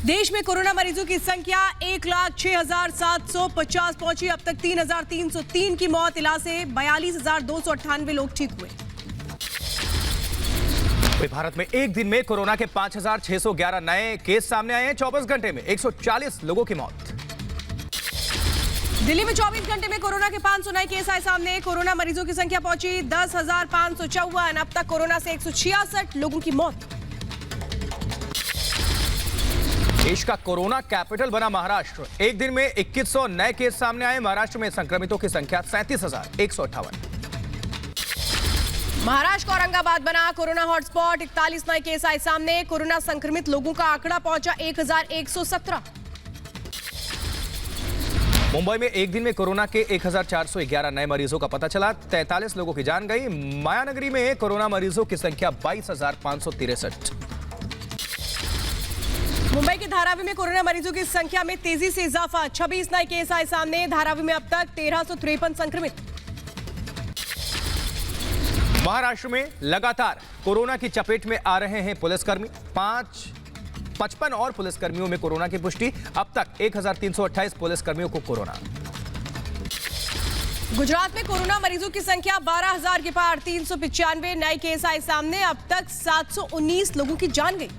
देश में कोरोना मरीजों की संख्या 1,06,750 पहुंची। अब तक 3,303 की मौत। इलाज से 42,298 लोग ठीक हुए। भारत में एक दिन में कोरोना के 5,611 नए केस सामने आए हैं। 24 घंटे में 140 लोगों की मौत। दिल्ली में 24 घंटे में कोरोना के 500 नए केस आए सामने। कोरोना मरीजों की संख्या पहुंची 10,554। अब तक कोरोना से 166 लोगों की मौत। देश का कोरोना कैपिटल बना महाराष्ट्र। एक दिन में 2100 नए केस सामने आए। महाराष्ट्र में संक्रमितों की संख्या 37,158। महाराष्ट्र का औरंगाबाद बना कोरोना हॉटस्पॉट। 41 नए केस आए सामने। कोरोना संक्रमित लोगों का आंकड़ा पहुंचा 1,117। मुंबई में एक दिन में कोरोना के 1,411 नए मरीजों का पता चला। 43 लोगों की जान गई। मायानगरी में कोरोना मरीजों की संख्या 22,563। मुंबई के धारावी में कोरोना मरीजों की संख्या में तेजी से इजाफा। 26 नए केस आए सामने। धारावी में अब तक 1,353 संक्रमित। महाराष्ट्र में लगातार कोरोना की चपेट में आ रहे हैं पुलिसकर्मी। 55 और पुलिसकर्मियों में कोरोना की पुष्टि। अब तक 1,328 पुलिसकर्मियों को कोरोना। गुजरात में कोरोना मरीजों की संख्या 12,000 के पार। 395 नए केस आए सामने। अब तक 719 लोगों की जान गई।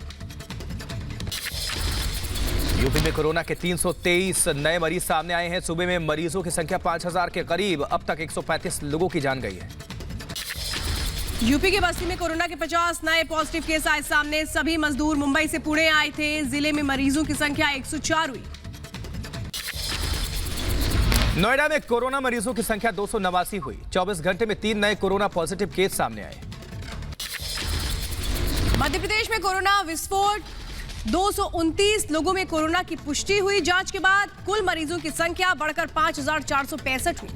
यूपी में कोरोना के 323 नए मरीज सामने आए हैं। सूबे में मरीजों की संख्या 5,000 के करीब। अब तक 135 लोगों की जान गई है। यूपी के बस्ती में कोरोना के 50 नए पॉजिटिव केस आए सामने। सभी मजदूर मुंबई से पुणे आए थे। जिले में मरीजों की संख्या 104 हुई। नोएडा में कोरोना मरीजों की संख्या 289 हुई। 24 घंटे में 3 नए कोरोना पॉजिटिव केस सामने आए। मध्य प्रदेश में कोरोना विस्फोट। 229 लोगों में कोरोना की पुष्टि हुई। जांच के बाद कुल मरीजों की संख्या बढ़कर 5,465 हुई।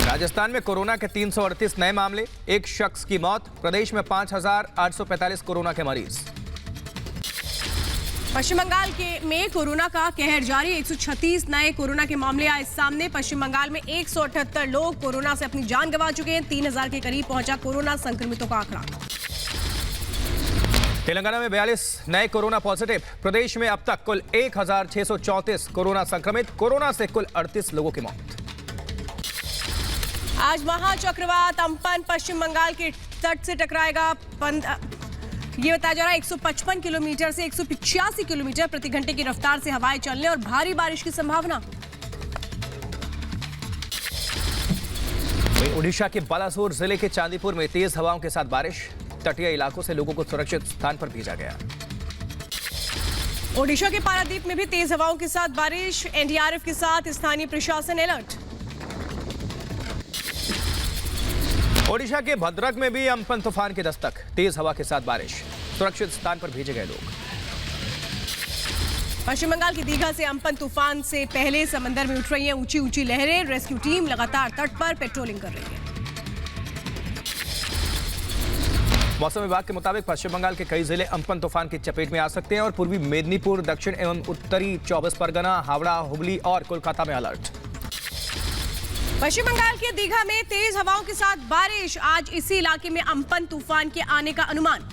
राजस्थान में कोरोना के 338 नए मामले। एक शख्स की मौत। प्रदेश में 5,845 कोरोना के मरीज। पश्चिम बंगाल में कोरोना का कहर जारी। 136 नए कोरोना के मामले आए सामने। पश्चिम बंगाल में 178 लोग कोरोना से अपनी जान गंवा चुके हैं। 3,000 के करीब पहुंचा कोरोना संक्रमितों का आंकड़ा। तेलंगाना में 42 नए कोरोना पॉजिटिव। प्रदेश में अब तक कुल 1,634 कोरोना संक्रमित। कोरोना से कुल 38 लोगों की मौत। आज महाचक्रवात अम्पन पश्चिम बंगाल के तट से टकराएगा। ये बताया जा रहा है 155 किलोमीटर से 185 किलोमीटर प्रति घंटे की रफ्तार से हवाएं चलने और भारी बारिश की संभावना। ओडिशा के बालासोर जिले के चांदीपुर में तेज हवाओं के साथ बारिश। तटीय इलाकों से लोगों को सुरक्षित स्थान पर भेजा गया। ओडिशा के पारादीप में भी तेज हवाओं के साथ बारिश। एनडीआरएफ के साथ स्थानीय प्रशासन अलर्ट। ओडिशा के भद्रक में भी अम्पन तूफान की दस्तक। तेज हवा के साथ बारिश। सुरक्षित स्थान पर भेजे गए लोग। पश्चिम बंगाल की दीघा से अम्पन तूफान से पहले समंदर में उठ रही हैं ऊंची ऊंची लहरें। रेस्क्यू टीम लगातार तट पर पेट्रोलिंग कर रही है। मौसम विभाग के मुताबिक पश्चिम बंगाल के कई जिले अम्पन तूफान की चपेट में आ सकते हैं और पूर्वी मेदिनीपुर, दक्षिण एवं उत्तरी 24 परगना, हावड़ा, हुबली और कोलकाता में अलर्ट। पश्चिम बंगाल के दीघा में तेज हवाओं के साथ बारिश। आज इसी इलाके में अम्पन तूफान के आने का अनुमान।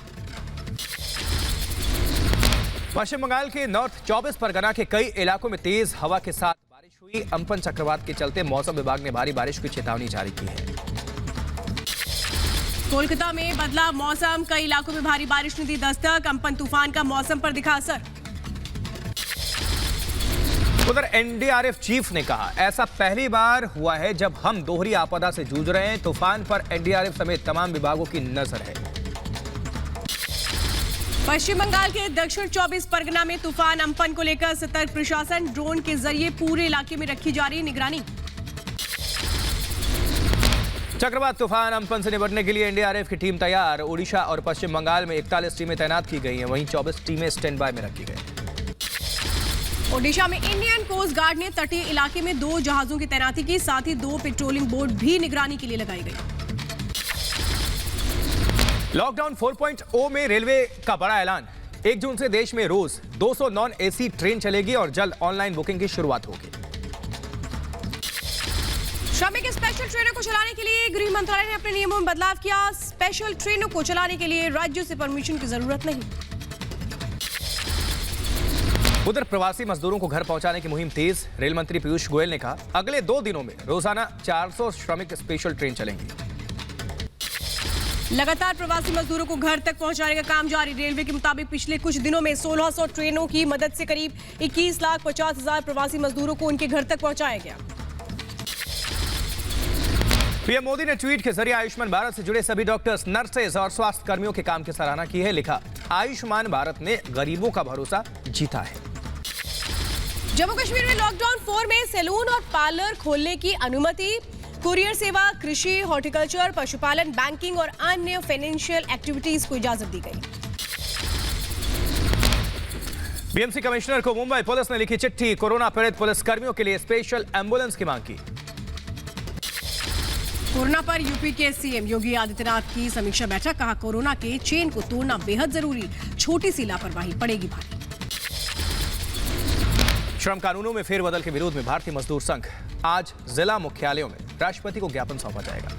पश्चिम बंगाल के नॉर्थ 24 परगना के कई इलाकों में तेज हवा के साथ बारिश हुई। अम्पन चक्रवात के चलते मौसम विभाग ने भारी बारिश की चेतावनी जारी की है। कोलकाता में बदला मौसम। कई इलाकों में भारी बारिश ने दी दस्तक। अम्पन तूफान का मौसम पर दिखा असर। उधर एनडीआरएफ चीफ ने कहा, ऐसा पहली बार हुआ है जब हम दोहरी आपदा से जूझ रहे हैं। तूफान पर एनडीआरएफ समेत तमाम विभागों की नजर है। पश्चिम बंगाल के दक्षिण 24 परगना में तूफान अम्पन को लेकर सतर्क प्रशासन। ड्रोन के जरिए पूरे इलाके में रखी जा रही निगरानी। चक्रवात तूफान अम्पन से निपटने के लिए एनडीआरएफ की टीम तैयार। ओडिशा और पश्चिम बंगाल में 41 टीमें तैनात की गई हैं। वहीं 24 टीमें स्टैंड बाय में रखी गई। ओडिशा में इंडियन कोस्ट गार्ड ने तटीय इलाके में 2 जहाजों की तैनाती की। साथ ही 2 पेट्रोलिंग बोट भी निगरानी के लिए लगाई गई। लॉकडाउन 4.0 में रेलवे का बड़ा ऐलान। 1 जून से देश में रोज 200 नॉन एसी ट्रेन चलेगी और जल्द ऑनलाइन बुकिंग की शुरुआत होगी। श्रमिक स्पेशल ट्रेनों को चलाने के लिए गृह मंत्रालय ने अपने नियमों में बदलाव किया। स्पेशल ट्रेनों को चलाने के लिए राज्यों से परमिशन की जरूरत नहीं। उधर प्रवासी मजदूरों को घर पहुंचाने की मुहिम तेज। रेल मंत्री पीयूष गोयल ने कहा, अगले 2 दिनों में रोजाना 400 श्रमिक स्पेशल ट्रेन चलेंगी। लगातार प्रवासी मजदूरों को घर तक पहुंचाने का काम जारी। रेलवे के मुताबिक पिछले कुछ दिनों में 1600 ट्रेनों की मदद से करीब 21,50,000 प्रवासी मजदूरों को उनके घर तक पहुंचाया गया। पीएम मोदी ने ट्वीट के जरिए आयुष्मान भारत से जुड़े सभी डॉक्टर्स, नर्सेज और स्वास्थ्य कर्मियों के काम की सराहना की है। लिखा, आयुष्मान भारत ने गरीबों का भरोसा जीता है। जम्मू कश्मीर में लॉकडाउन 4 में सैलून और पार्लर खोलने की अनुमति। कुरियर सेवा, कृषि, हॉर्टिकल्चर, पशुपालन, बैंकिंग और अन्य फाइनेंशियल एक्टिविटीज को इजाजत दी गई। बीएमसी कमिश्नर को मुंबई पुलिस ने लिखी चिट्ठी। कोरोना पीड़ित पुलिस कर्मियों के लिए स्पेशल एम्बुलेंस की मांग की। कोरोना पर यूपी के सीएम योगी आदित्यनाथ की समीक्षा बैठक। कहा, कोरोना के चेन को तोड़ना बेहद जरूरी, छोटी सी लापरवाही पड़ेगी भारी। श्रम कानूनों में फेरबदल के विरोध में भारतीय मजदूर संघ आज जिला मुख्यालयों में राष्ट्रपति को ज्ञापन सौंपा जाएगा।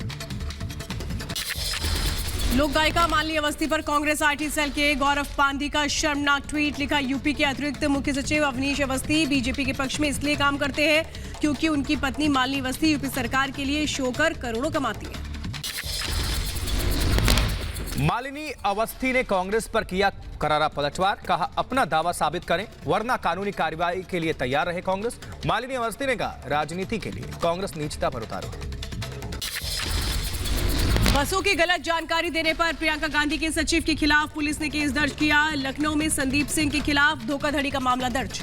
लोक गायिका मालिनी अवस्थी पर कांग्रेस आईटी सेल के गौरव पांधी का शर्मनाक ट्वीट। लिखा, यूपी के अतिरिक्त मुख्य सचिव अवनीश अवस्थी बीजेपी के पक्ष में इसलिए काम करते हैं क्योंकि उनकी पत्नी मालिनी अवस्थी यूपी सरकार के लिए शो कर करोड़ों कमाती है। मालिनी अवस्थी ने कांग्रेस पर किया करारा पलटवार। कहा, अपना दावा साबित करें वरना कानूनी कार्रवाई के लिए तैयार रहे कांग्रेस। मालिनी अवस्थी ने कहा, राजनीति के लिए कांग्रेस नीचता पर उतारो। बसों की गलत जानकारी देने पर प्रियंका गांधी के सचिव के खिलाफ पुलिस ने केस दर्ज किया। लखनऊ में संदीप सिंह के खिलाफ धोखाधड़ी का मामला दर्ज।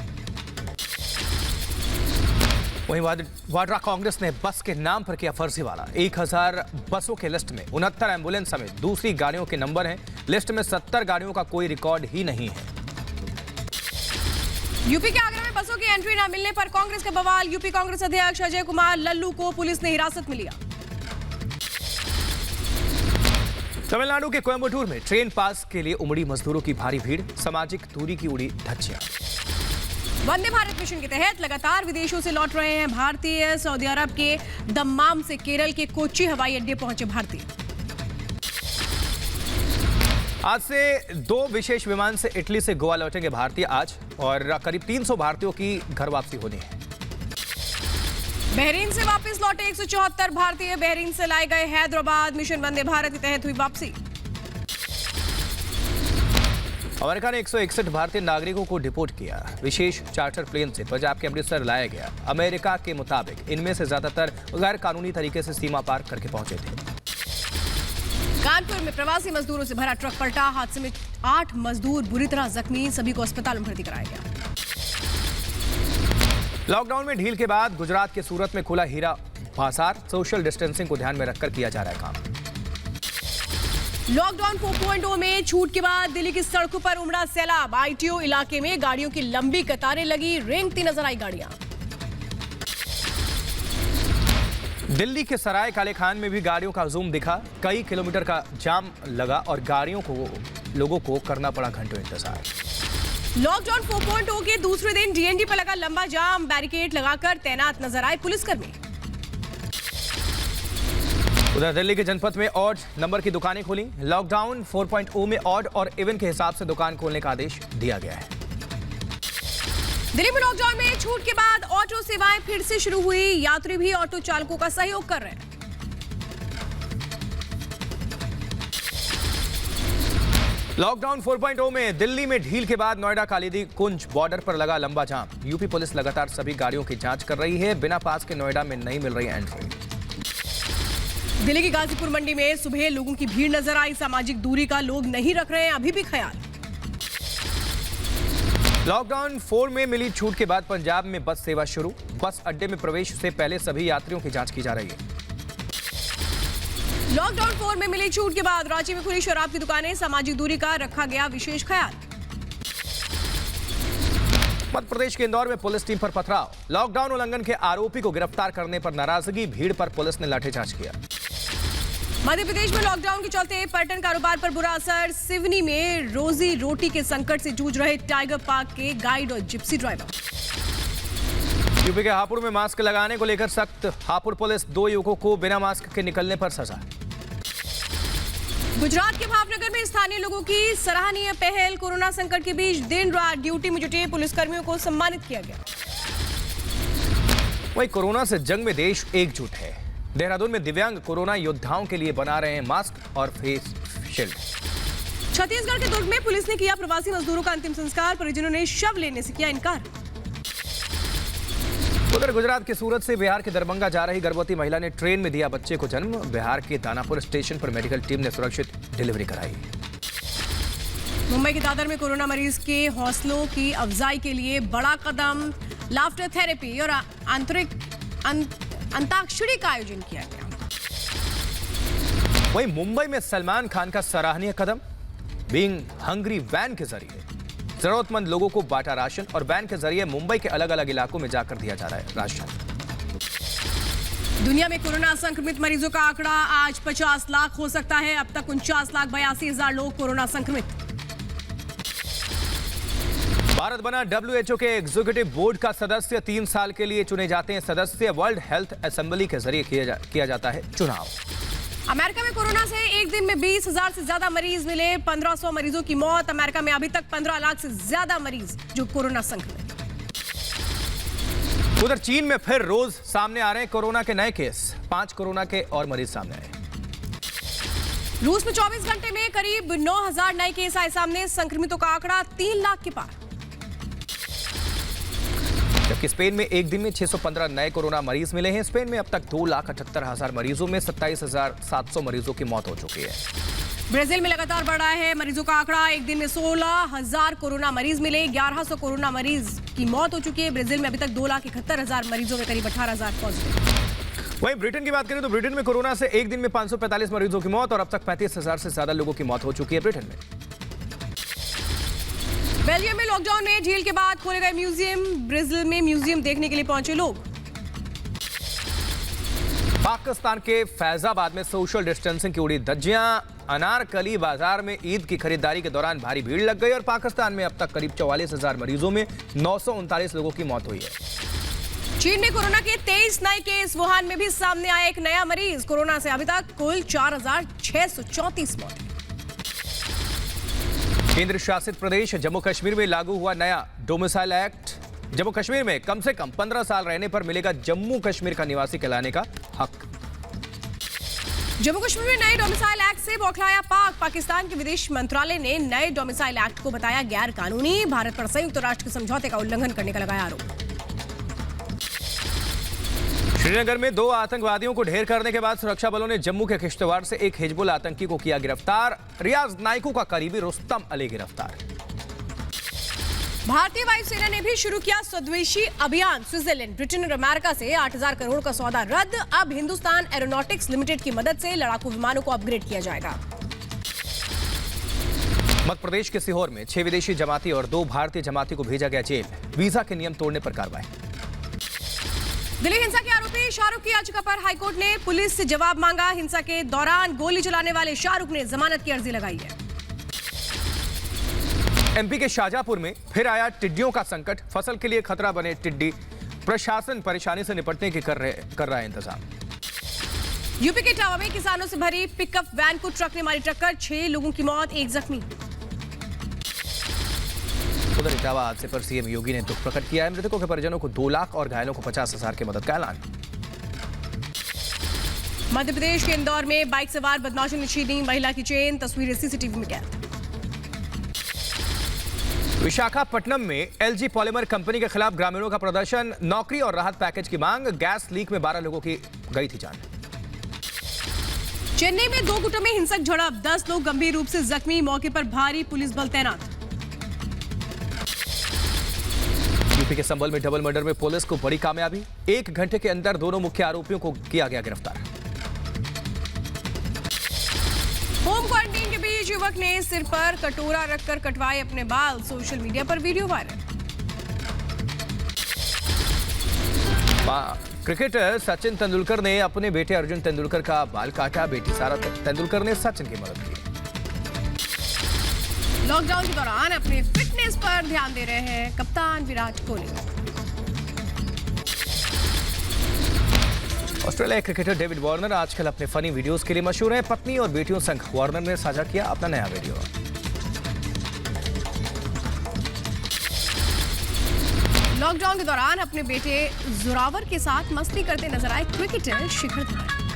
वहीं वाड्रा कांग्रेस ने बस के नाम पर किया फर्जीवाड़ा। 1000 बसों के लिस्ट में 69 एम्बुलेंस समेत दूसरी गाड़ियों के नंबर हैं। लिस्ट में 70 गाड़ियों का कोई रिकॉर्ड ही नहीं है। यूपी के आगरा में बसों की एंट्री न मिलने पर कांग्रेस का बवाल। यूपी कांग्रेस अध्यक्ष अजय कुमार लल्लू को पुलिस ने हिरासत में लिया। तमिलनाडु के कोयम्बटूर में ट्रेन पास के लिए उमड़ी मजदूरों की भारी भीड़। सामाजिक दूरी की उड़ी धज्जियां। वंदे भारत मिशन के तहत लगातार विदेशों से लौट रहे हैं भारतीय। सऊदी अरब के दम्माम से केरल के कोच्चि हवाई अड्डे पहुंचे भारतीय। आज से 2 विशेष विमान से इटली से गोवा लौटेंगे भारतीय आज, और करीब 300 भारतीयों की घर वापसी होनी है। बहरीन से वापस लौटे 174 भारतीय बहरीन से लाए गए हैदराबाद। मिशन वंदे भारत के तहत हुई वापसी। अमेरिका ने 161 भारतीय नागरिकों को डिपोर्ट किया। विशेष चार्टर प्लेन से पंजाब के अमृतसर लाया गया। अमेरिका के मुताबिक इनमें से ज्यादातर गैर कानूनी तरीके से सीमा पार करके पहुंचे थे। कानपुर में प्रवासी मजदूरों से भरा ट्रक पलटा। हादसे में 8 मजदूर बुरी तरह जख्मी। सभी को अस्पताल में भर्ती कराया गया। लॉकडाउन में ढील के बाद गुजरात के सूरत में खुला हीरा बाजार। सोशल डिस्टेंसिंग को ध्यान में रखकर किया जा रहा है काम। लॉकडाउन 4.0 में छूट के बाद दिल्ली की सड़कों पर उमड़ा सैलाब। आईटीओ इलाके में गाड़ियों की लंबी कतारें लगी। रेंगती नजर आई गाड़ियां। दिल्ली के सराय काले खान में भी गाड़ियों का हुजूम दिखा। कई किलोमीटर का जाम लगा और लोगों को करना पड़ा घंटों इंतजार। लॉकडाउन 4.0 के दूसरे दिन डीएनडी पर लगा लंबा जाम। बैरिकेड लगाकर तैनात नजर आए पुलिसकर्मी। उधर दिल्ली के जनपद में ऑड नंबर की दुकानें खुली। लॉकडाउन 4.0 में ऑड और इवन के हिसाब से दुकान खोलने का आदेश दिया गया है। दिल्ली में लॉकडाउन में छूट के बाद ऑटो सेवाएं फिर से शुरू हुई। यात्री भी ऑटो चालकों का सहयोग कर रहे हैं। लॉकडाउन 4.0 में दिल्ली में ढील के बाद नोएडा कालीदी कुंज बॉर्डर पर लगा लंबा जाम। यूपी पुलिस लगातार सभी गाड़ियों की जांच कर रही है। बिना पास के नोएडा में नहीं मिल रही एंट्री। दिल्ली की गाजीपुर मंडी में सुबह लोगों की भीड़ नजर आई। सामाजिक दूरी का लोग नहीं रख रहे हैं अभी भी ख्याल। लॉकडाउन 4 में मिली छूट के बाद पंजाब में बस सेवा शुरू। बस अड्डे में प्रवेश से पहले सभी यात्रियों की जांच की जा रही है। लॉकडाउन 4 में मिली छूट के बाद रांची में खुली शराब की दुकानें। सामाजिक दूरी का रखा गया विशेष ख्याल। मध्य प्रदेश के इंदौर में पुलिस टीम पर पथराव। लॉकडाउन उल्लंघन के आरोपी को गिरफ्तार करने पर नाराजगी। भीड़ पर पुलिस ने लाठीचार्ज किया। मध्य प्रदेश में लॉकडाउन के चलते पर्यटन कारोबार पर बुरा असर। सिवनी में रोजी रोटी के संकट से जूझ रहे टाइगर पार्क के गाइड और जिप्सी ड्राइवर। यूपी के हापुड़ में मास्क लगाने को लेकर सख्त। हापुड़ पुलिस 2 युवकों को बिना मास्क के निकलने पर सजा। गुजरात के भावनगर में स्थानीय लोगों की सराहनीय पहल। कोरोना संकट के बीच दिन रात ड्यूटी में जुटे पुलिसकर्मियों को सम्मानित किया गया। वहीं कोरोना से जंग में देश एकजुट है। देहरादून में दिव्यांग कोरोना योद्धाओं के लिए बना रहे हैं मास्क और फेस शील्ड। छत्तीसगढ़ के दुर्ग में पुलिस ने किया प्रवासी मजदूरों का अंतिम संस्कार। परिजनों ने शव लेने से किया इनकार। उधर गुजरात के सूरत से बिहार के दरभंगा जा रही गर्भवती महिला ने ट्रेन में दिया बच्चे को जन्म। बिहार के दानापुर स्टेशन पर मेडिकल टीम ने सुरक्षित डिलीवरी कराई। मुंबई के दादर में कोरोना मरीज के हौसलों की अफजाई के लिए बड़ा कदम। लाफ्टर थेरेपी और अंताक्षरी का आयोजन किया गया। वहीं मुंबई में सलमान खान का सराहनीय कदम। बीइंग हंग्री वैन के जरिए जरूरतमंद लोगों को बांटा राशन और वैन के जरिए मुंबई के अलग अलग इलाकों में जाकर दिया जा रहा है राशन। दुनिया में कोरोना संक्रमित मरीजों का आंकड़ा आज 50 लाख हो सकता है। अब तक 49,82,000 लोग कोरोना संक्रमित। भारत बना WHO के एग्जीक्यूटिव बोर्ड का सदस्य। 3 साल के लिए चुने जाते हैं सदस्य। वर्ल्ड हेल्थ असेंबली के जरिए किया जाता है चुनाव। अमेरिका में कोरोना से एक दिन में 20,000 से ज्यादा मरीज मिले। 1500 मरीजों की मौत। अमेरिका में अभी तक 15 लाख से ज्यादा मरीज जो कोरोना संक्रमित। उधर चीन में फिर रोज सामने आ रहे हैं कोरोना के नए केस। 5 कोरोना के और मरीज सामने आए। रूस में 24 घंटे में करीब 9,000 नए केस आए सामने। संक्रमितों का आंकड़ा 3 लाख के पार। जबकि स्पेन में एक दिन में 615 नए कोरोना मरीज मिले हैं। स्पेन में अब तक 2,78,000 मरीजों में 27,700 मरीजों की मौत हो चुकी है। ब्राजील में लगातार बढ़ रहा है मरीजों का आंकड़ा। एक दिन में 16,000 कोरोना मरीज मिले। 1,100 कोरोना मरीज की मौत हो चुकी है। ब्राजील में अभी तक 2,71,000 मरीजों में करीब 18,000 पॉजिटिव। वहीं ब्रिटेन की बात करें तो ब्रिटेन में कोरोना से एक दिन में 545 मरीजों की मौत और अब तक 35,000 से ज्यादा लोगों की मौत हो चुकी है ब्रिटेन में। बेल्जियम में लॉकडाउन में ढील के बाद खोले गए म्यूजियम। ब्राजील में म्यूजियम देखने के लिए पहुंचे लोग। पाकिस्तान के फैजाबाद में सोशल डिस्टेंसिंग की उड़ी धज्जियां। अनारकली बाजार में ईद की खरीदारी के दौरान भारी भीड़ लग गई और पाकिस्तान में अब तक करीब 44,000 मरीजों में 939 लोगों की मौत हुई है। चीन में कोरोना के 23 नए केस। वुहान में भी सामने आया एक नया मरीज। कोरोना से अभी तक कुल 4,634 मौत। केंद्र शासित प्रदेश जम्मू कश्मीर में लागू हुआ नया डोमिसाइल एक्ट। जम्मू कश्मीर में कम से कम 15 साल रहने पर मिलेगा जम्मू कश्मीर का निवासी कहलाने का हक। जम्मू कश्मीर में नए डोमिसाइल एक्ट से बौखलाया पाक। पाकिस्तान के विदेश मंत्रालय ने नए डोमिसाइल एक्ट को बताया गैर कानूनी। भारत पर संयुक्त राष्ट्र के समझौते का उल्लंघन करने का लगाया आरोप। श्रीनगर में 2 आतंकवादियों को ढेर करने के बाद सुरक्षा बलों ने जम्मू के किश्तवाड़ से एक हिजबुल आतंकी को किया गिरफ्तार। रियाज नाइकू का करीबी रुस्तम अली गिरफ्तार। भारतीय वायुसेना ने भी शुरू किया स्वदेशी अभियान। स्विट्जरलैंड, ब्रिटेन और अमेरिका से 8,000 करोड़ का सौदा रद्द। अब हिंदुस्तान एरोनॉटिक्स लिमिटेड की मदद से लड़ाकू विमानों को अपग्रेड किया जाएगा। मध्य प्रदेश के सीहोर में 6 विदेशी जमाती और 2 भारतीय जमाती को भेजा गया जेल। वीजा के नियम तोड़ने पर कार्रवाई। दिल्ली हिंसा के आरोपी शाहरुख की याचिका पर हाईकोर्ट ने पुलिस से जवाब मांगा। हिंसा के दौरान गोली चलाने वाले शाहरुख ने जमानत की अर्जी लगाई है। एमपी के शाहजहांपुर में फिर आया टिड्डियों का संकट। फसल के लिए खतरा बने टिड्डी। प्रशासन परेशानी से निपटने के कर रहा है इंतजाम। यूपी के इटावा में किसानों से भरी पिकअप वैन को ट्रक ने मारी टक्कर। 6 लोगों की मौत, 1 जख्मी। उधर इटावा हादसे पर सीएम योगी ने दुख प्रकट किया है। मृतकों के परिजनों को 2 लाख और घायलों को 50,000 की मदद का ऐलान। मध्य प्रदेश के इंदौर में बाइक सवार बदमाशों ने छीनी महिला की चेन। तस्वीरें सीसीटीवी में कैद। विशाखापट्टनम में एलजी पॉलीमर कंपनी के खिलाफ ग्रामीणों का प्रदर्शन। नौकरी और राहत पैकेज की मांग। गैस लीक में 12 लोगों की गई थी जान। चेन्नई में 2 गुटों में हिंसक झड़प। 10 लोग गंभीर रूप से जख्मी। मौके पर भारी पुलिस बल तैनात। यूपी के संभल में डबल मर्डर में पुलिस को बड़ी कामयाबी। 1 घंटे के अंदर दोनों मुख्य आरोपियों को किया गया गिरफ्तार। होम क्वारंटीन के बीच युवक ने सिर पर कटोरा रखकर कटवाए अपने बाल। सोशल मीडिया पर video viral. Cricketer Sachin Tendulkar ने अपने बेटे अर्जुन तेंदुलकर का बाल काटा। बेटी सारा तेंदुलकर ने सचिन की मदद की। लॉकडाउन के दौरान अपने फिटनेस पर ध्यान दे रहे हैं कप्तान Virat Kohli. Australia cricketer David Warner आजकल अपने फनी वीडियोस के लिए मशहूर हैं। पत्नी और बेटियों संग वार्नर ने साझा किया अपना नया वीडियो। लॉकडाउन के दौरान अपने बेटे जोरावर के साथ मस्ती करते नजर आए क्रिकेटर शिखर धवन।